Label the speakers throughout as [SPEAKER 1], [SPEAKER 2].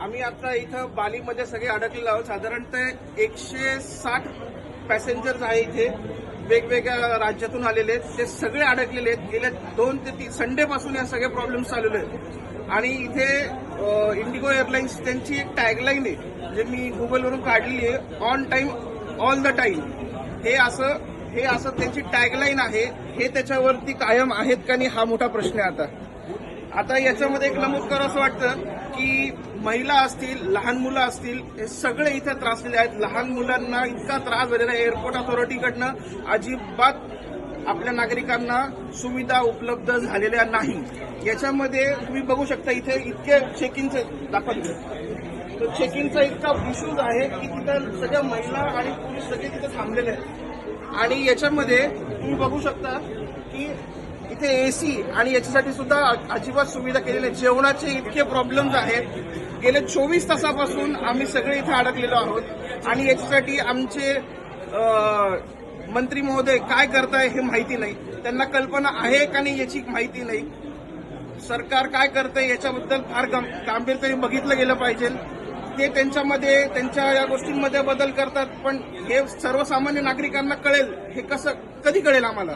[SPEAKER 1] आम्ही आता इथं बालीमध्ये सगळे अडकलेलो आहोत. साधारणतः 160 पॅसेंजर्स आहे इथे, वेगवेगळ्या राज्यातून आलेले आहेत. ते सगळे अडकलेले आहेत. गेल्या 2 ते 3 संडे पासून या सगळे प्रॉब्लेम चालू आहेत. आणि इथे इंडिगो एअरलाइन्स त्यांची एक टॅगलाईन आहे, जे मी गुगलवरून काढलेली आहे, on time all the time. हे असं त्यांची टॅगलाईन आहे. हे त्याच्यावरती कायम आहेत का नाही हा मोठा प्रश्न आहे. आता याच्यामध्ये एक नमूद करावं असं वाटतं की महिला असतील, लहान मुलं असतील, हे सगळे इथे त्रासलेले आहेत. लहान मुलांना इतका त्रास झालेला आहे. एअरपोर्ट अथॉरिटीकडनं अजिबात आपल्या नागरिकांना सुविधा उपलब्ध झालेल्या नाही. याच्यामध्ये तुम्ही बघू शकता इथे इतके चेकिंगचे दाखवले. तर चेकिंगचा इतका इश्यूज आहे की तिथं सगळ्या महिला आणि पुरुष सगळे तिथे थांबलेले आहेत. आणि याच्यामध्ये तुम्ही बघू शकता की इथे एसी आणि याच्यासाठी सुद्धा अजिबात सुविधा केलेल्या आहेत. जेवणाचे इतके प्रॉब्लेम्स आहेत. गेले 24 तासापासून आम्ही सगळे इथे अडकलेलो आहोत. आणि याच्यासाठी आमचे मंत्री महोदय काय करताय हे माहिती नाही. त्यांना कल्पना आहे का नाही याची माहिती नाही. सरकार काय करतंय याच्याबद्दल फार गांभीर्याने बघितलं गेलं पाहिजे. ते त्यांच्यामध्ये त्यांच्या या गोष्टींमध्ये बदल करतात, पण हे सर्वसामान्य नागरिकांना कळेल हे कसं, कधी कळेल आम्हाला?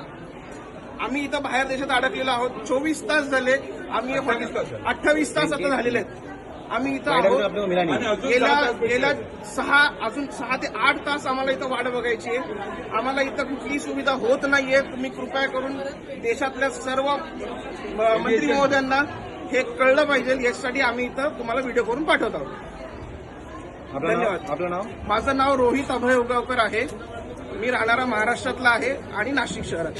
[SPEAKER 1] आम्ही इथं बाहेर देशात अडकलेलो आहोत. 24 तास झाले. आम्ही 28 तास आता झालेले आहेत. आम्ही इथं आहोत. गेल्या 6 ते 8 तास आम्हाला इथं वाट बघायची आहे. आम्हाला इथं कुठलीही सुविधा होत नाहीये. तुम्ही कृपया करून देशातल्या सर्व मंत्री महोदयांना हे कळलं पाहिजे. यासाठी आम्ही इथं तुम्हाला व्हिडिओ करून पाठवत आहोत. धन्यवाद.
[SPEAKER 2] आपलं नाव?
[SPEAKER 1] माझं नाव रोहित अभय उगावकर आहे. मी राहणारा महाराष्ट्रातला आहे आणि नाशिक शहरात.